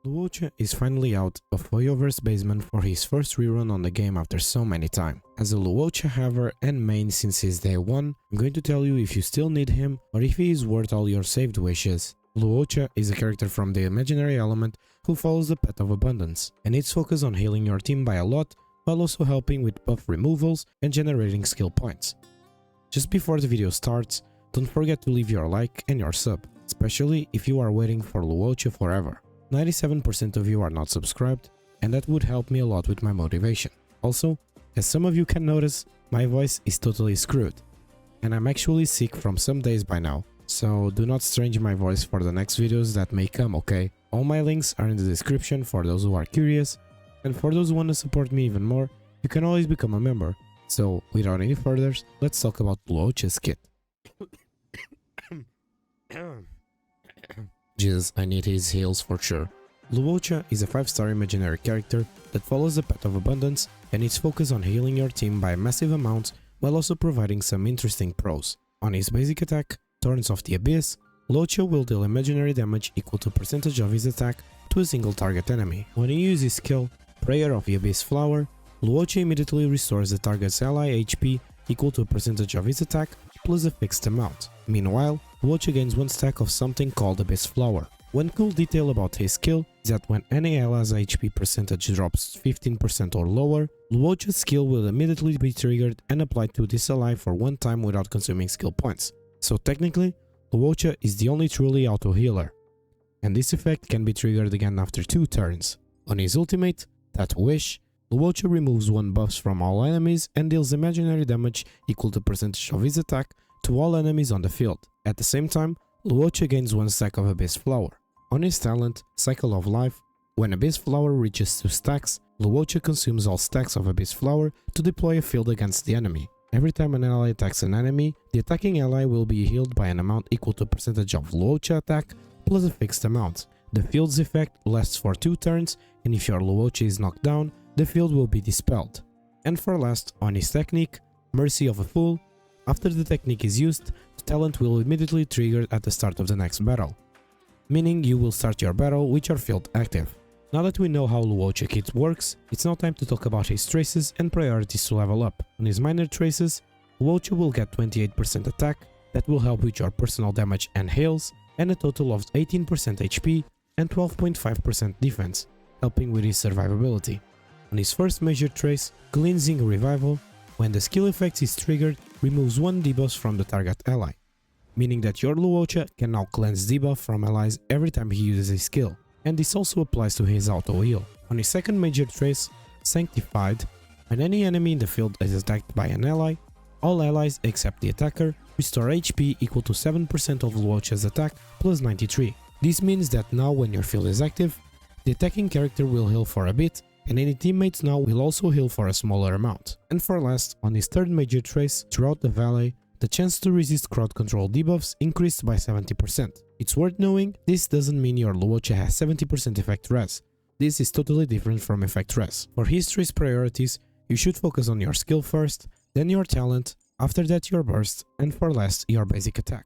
Luocha is finally out of HOYO-verse basement for his first rerun on the game after so many time. As a Luocha haver and main since his day 1, I'm going to tell you if you still need him or if he is worth all your saved wishes. Luocha is a character from the imaginary element who follows the path of abundance, and its focus on healing your team by a lot while also helping with buff removals and generating skill points. Just before the video starts, don't forget to leave your like and your sub, especially if you are waiting for Luocha forever. 97% of you are not subscribed, and that would help me a lot with my motivation. Also, as some of you can notice, my voice is totally screwed, and I'm actually sick from some days by now, so do not strange my voice for the next videos that may come, okay? All my links are in the description for those who are curious, and for those who want to support me even more, you can always become a member. So, without any further, let's talk about Luocha's kit. Jesus, I need his heals for sure. Luocha is a 5-star imaginary character that follows the path of abundance and is focused on healing your team by massive amounts while also providing some interesting pros. On his basic attack, Torrents of the Abyss, Luocha will deal imaginary damage equal to percentage of his attack to a single target enemy. When he uses his skill, Prayer of the Abyss Flower, Luocha immediately restores the target's ally HP equal to a percentage of his attack plus a fixed amount. Meanwhile, Luocha gains 1 stack of something called Abyss Flower. One cool detail about his skill is that when any ally's HP percentage drops 15% or lower, Luocha's skill will immediately be triggered and applied to this ally for 1 time without consuming skill points. So technically, Luocha is the only truly auto healer, and this effect can be triggered again after 2 turns. On his ultimate, Tattoo Wish, Luocha removes 1 buffs from all enemies and deals imaginary damage equal to percentage of his attack to all enemies on the field. At the same time, Luocha gains 1 stack of Abyss Flower. On his talent, Cycle of Life, when Abyss Flower reaches 2 stacks, Luocha consumes all stacks of Abyss Flower to deploy a field against the enemy. Every time an ally attacks an enemy, the attacking ally will be healed by an amount equal to percentage of Luocha attack plus a fixed amount. The field's effect lasts for 2 turns, and if your Luocha is knocked down, the field will be dispelled. And for last, on his technique, Mercy of a Fool, after the technique is used, the talent will immediately trigger at the start of the next battle, meaning you will start your battle with your field active. Now that we know how Luocha kit works, it's now time to talk about his traces and priorities to level up. On his minor traces, Luocha will get 28% attack, that will help with your personal damage and heals, and a total of 18% HP and 12.5% defense, helping with his survivability. On his first major trace, Cleansing Revival, when the skill effect is triggered, removes 1 debuff from the target ally, meaning that your Luocha can now cleanse debuff from allies every time he uses a skill, and this also applies to his auto heal. On his second major trace, Sanctified, when any enemy in the field is attacked by an ally, all allies except the attacker restore HP equal to 7% of Luocha's attack plus 93. This means that now when your field is active, the attacking character will heal for a bit, and any teammates now will also heal for a smaller amount. And for last, on his third major trace, throughout the valley, the chance to resist crowd control debuffs increased by 70%. It's worth knowing, this doesn't mean your Luocha has 70% effect res. This is totally different from effect res. For his trace priorities, you should focus on your skill first, then your talent, after that your burst, and for last, your basic attack.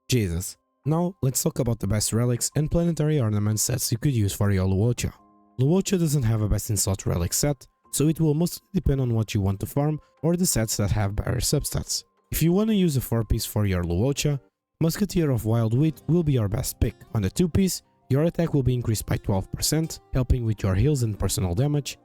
Jesus. Now, let's talk about the best relics and planetary ornament sets you could use for your Luocha. Luocha doesn't have a best in slot relic set, so it will mostly depend on what you want to farm or the sets that have better substats. If you want to use a 4-piece for your Luocha, Musketeer of Wild Wheat will be your best pick. On the 2-piece, your attack will be increased by 12%, helping with your heals and personal damage,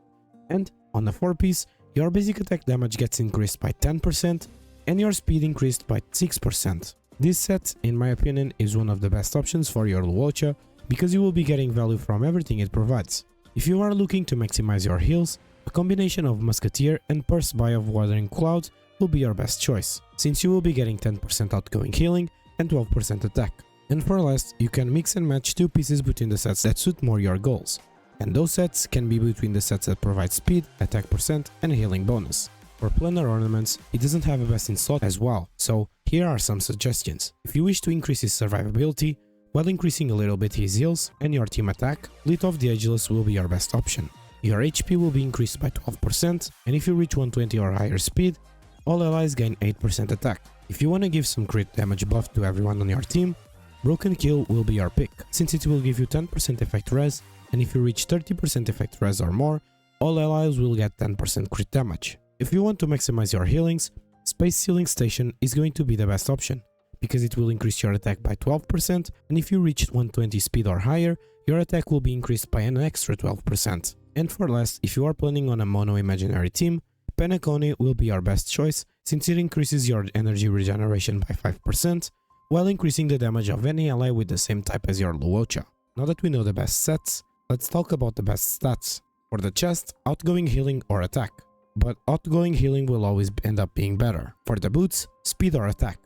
and on the 4-piece, your basic attack damage gets increased by 10% and your speed increased by 6%. This set, in my opinion, is one of the best options for your Luocha because you will be getting value from everything it provides. If you are looking to maximize your heals, a combination of Musketeer and Purse Buy of Wuthering Cloud will be your best choice, since you will be getting 10% outgoing healing and 12% attack. And for last, you can mix and match 2 pieces between the sets that suit more your goals, and those sets can be between the sets that provide speed, attack percent and healing bonus. For planar ornaments, it doesn't have a best in slot as well, so here are some suggestions. If you wish to increase his survivability, while increasing a little bit his heals and your team attack, Lith the Ageless will be your best option. Your HP will be increased by 12%, and if you reach 120 or higher speed, all allies gain 8% attack. If you want to give some crit damage buff to everyone on your team, Broken Kill will be your pick, since it will give you 10% effect res, and if you reach 30% effect res or more, all allies will get 10% crit damage. If you want to maximize your healings, Space Sealing Station is going to be the best option, because it will increase your attack by 12%, and if you reach 120 speed or higher, your attack will be increased by an extra 12%. And for last, if you are planning on a mono imaginary team, Penacony will be your best choice, since it increases your energy regeneration by 5%, while increasing the damage of any ally with the same type as your Luocha. Now that we know the best sets, let's talk about the best stats. For the chest, outgoing healing or attack. But outgoing healing will always end up being better. For the boots, speed or attack.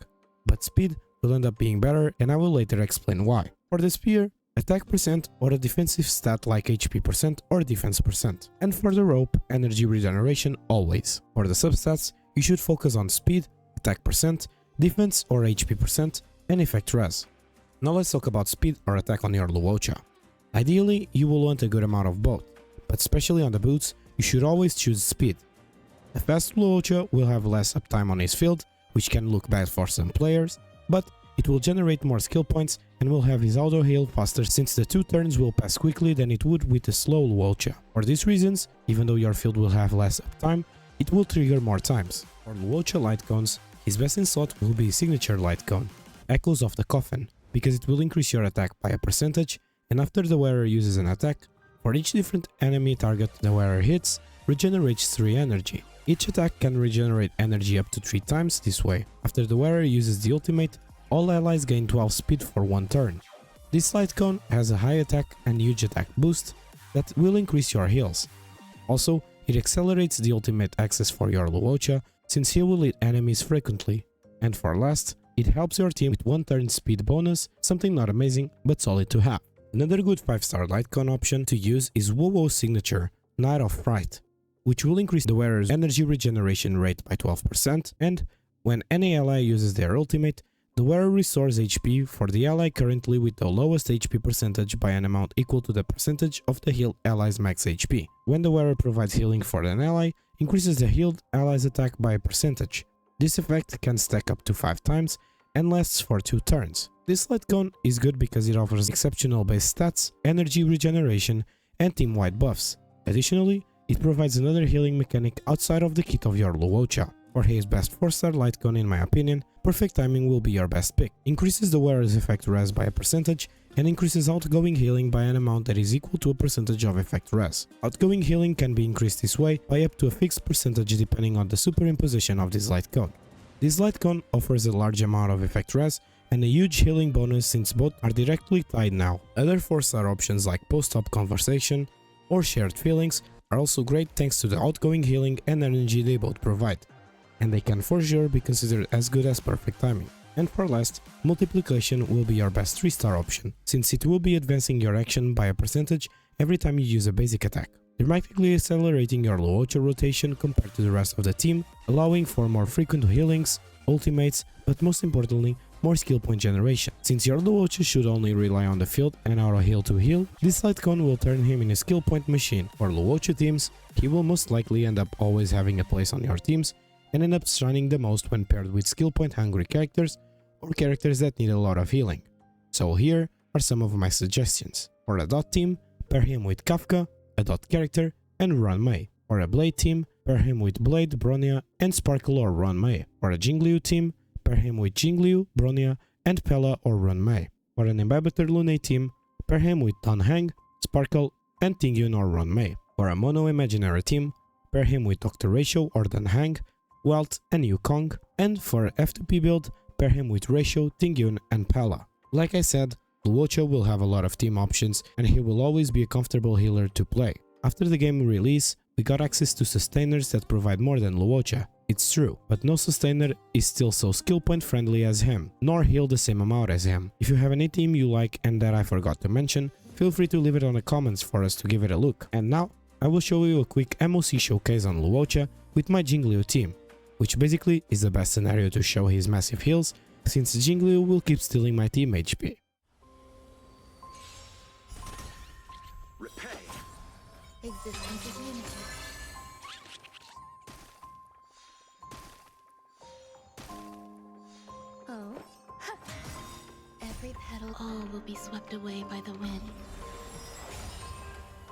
But speed will end up being better, and I will later explain why. For the spear, attack percent or a defensive stat like HP percent or defense percent. And for the rope, energy regeneration always. For the substats, you should focus on speed, attack percent, defense or HP percent, and effect res. Now let's talk about speed or attack on your Luocha. Ideally, you will want a good amount of both, but especially on the boots, you should always choose speed. A fast Luocha will have less uptime on his field, which can look bad for some players, but it will generate more skill points and will have his auto heal faster, since the 2 turns will pass quickly than it would with a slow Luocha. For these reasons, even though your field will have less uptime, it will trigger more times. For Luocha Lightcones, his best in slot will be Signature Lightcone, Echoes of the Coffin, because it will increase your attack by a percentage, and after the wearer uses an attack, for each different enemy target the wearer hits, regenerates 3 energy. Each attack can regenerate energy up to 3 times this way. After the wearer uses the ultimate, all allies gain 12 speed for 1 turn. This Lightcone has a high attack and huge attack boost that will increase your heals. Also, it accelerates the ultimate access for your Luocha, since he will hit enemies frequently. And for last, it helps your team with 1 turn speed bonus, something not amazing but solid to have. Another good 5-star Lightcone option to use is WoWo's signature, Knight of Fright, which will increase the wearer's energy regeneration rate by 12%, and when any ally uses their ultimate, the wearer restores HP for the ally currently with the lowest HP percentage by an amount equal to the percentage of the healed ally's max HP. When the wearer provides healing for an ally, increases the healed ally's attack by a percentage. This effect can stack up to 5 times and lasts for 2 turns. This Lightcone is good because it offers exceptional base stats, energy regeneration, and team-wide buffs. Additionally, it provides another healing mechanic outside of the kit of your Luocha. For his best 4-star Lightcone in my opinion, Perfect Timing will be your best pick. Increases the wearer's effect res by a percentage and increases outgoing healing by an amount that is equal to a percentage of effect res. Outgoing healing can be increased this way by up to a fixed percentage depending on the superimposition of this Lightcone. This Lightcone offers a large amount of effect res and a huge healing bonus since both are directly tied now. Other 4-star options like post-op conversation or shared feelings are also great thanks to the outgoing healing and energy they both provide, and they can for sure be considered as good as Perfect Timing. And for last, Multiplication will be your best 3-star option, since it will be advancing your action by a percentage every time you use a basic attack, dramatically accelerating your Luocha rotation compared to the rest of the team, allowing for more frequent healings, ultimates, but most importantly, more skill point generation. Since your Luocha should only rely on the field and auto heal to heal, this Lightcone will turn him in a skill point machine. For Luocha teams, he will most likely end up always having a place on your teams and end up shining the most when paired with skill point hungry characters or characters that need a lot of healing. So here are some of my suggestions. For a dot team, pair him with Kafka, a dot character, and Ron May. For a Blade team, pair him with Blade, Bronya, and Sparkle or Ron May. For a Jingliu team, pair him with Jingliu, Bronya, and Pella or Ron May. For an Imbibitor Lune team, pair him with Dan Heng, Sparkle, and Tingyun or Ron May. For a Mono Imaginary team, pair him with Dr. Ratio or Dan Heng, Welt, and Yukong. And for a F2P build, pair him with Ratio, Tingyun, and Pella. Like I said, Luocha will have a lot of team options and he will always be a comfortable healer to play. After the game release, we got access to sustainers that provide more than Luocha. It's true, but no sustainer is still so skill point friendly as him, nor heal the same amount as him. If you have any team you like and that I forgot to mention, feel free to leave it on the comments for us to give it a look. And now, I will show you a quick MOC showcase on Luocha with my Jingliu team, which basically is the best scenario to show his massive heals, since Jingliu will keep stealing my team HP. Existence is limited. Oh, every path. petal, all will be swept away by the wind.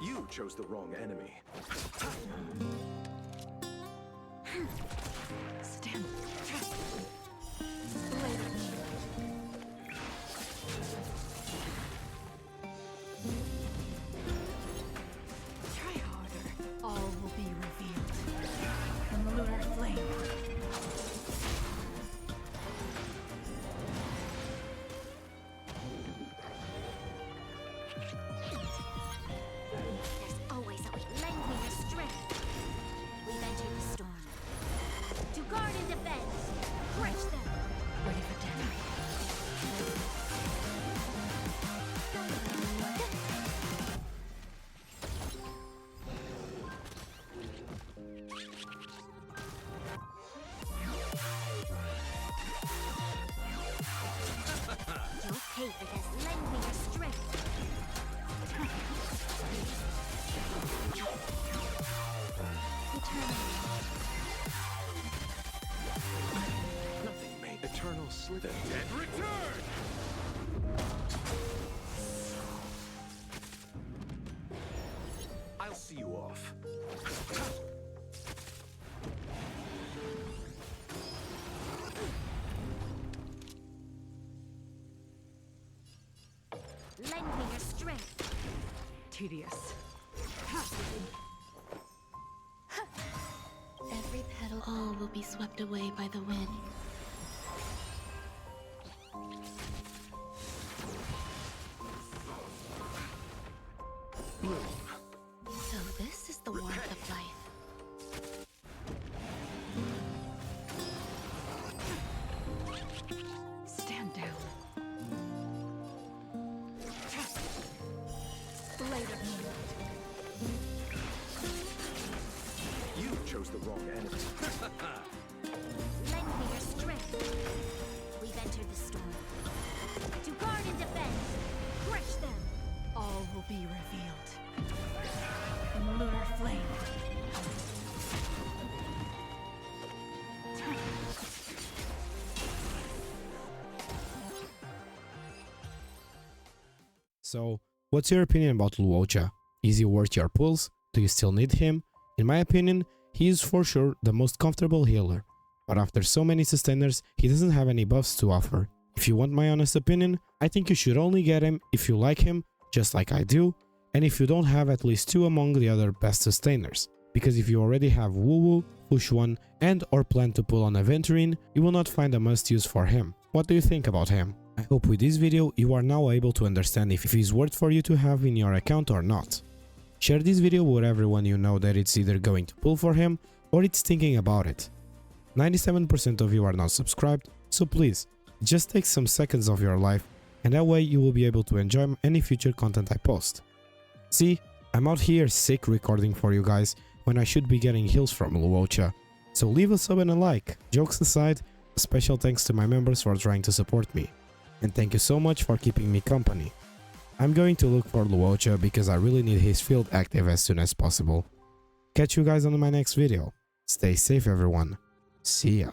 You chose the wrong enemy. Stand. Later. Try harder. All will be revealed. In the lunar flame. There's always a way. Lend me your strength. We've entered the storm. To guard and defend. Crush them. Ready for dinner. You'll pay for this. Lend me your strength. Nothing made eternal slither. Dead return! I'll see you off. Lend me your strength. Tedious. Every petal, all will be swept away by the wind. So this is the warmth of life. Stand down. Later. You chose the wrong enemy. Lend me your strength. We've entered the storm. To guard and defend. Crush them. All will be revealed. In the lunar flame. So, what's your opinion about Luocha? Is he worth your pulls? Do you still need him? In my opinion, he is for sure the most comfortable healer, but after so many sustainers, he doesn't have any buffs to offer. If you want my honest opinion, I think you should only get him if you like him, just like I do, and if you don't have at least 2 among the other best sustainers. Because if you already have Wu-Wu, Fushuan, and or plan to pull on Aventurine, you will not find a must use for him. What do you think about him? I hope with this video you are now able to understand if he's worth for you to have in your account or not. Share this video with everyone you know that it's either going to pull for him or it's thinking about it. 97% of you are not subscribed, so please, just take some seconds of your life and that way you will be able to enjoy any future content I post. See, I'm out here sick recording for you guys when I should be getting heals from Luocha. So leave a sub and a like. Jokes aside, a special thanks to my members for trying to support me. And thank you so much for keeping me company. I'm going to look for Luocha because I really need his field active as soon as possible. Catch you guys on my next video. Stay safe everyone. See ya.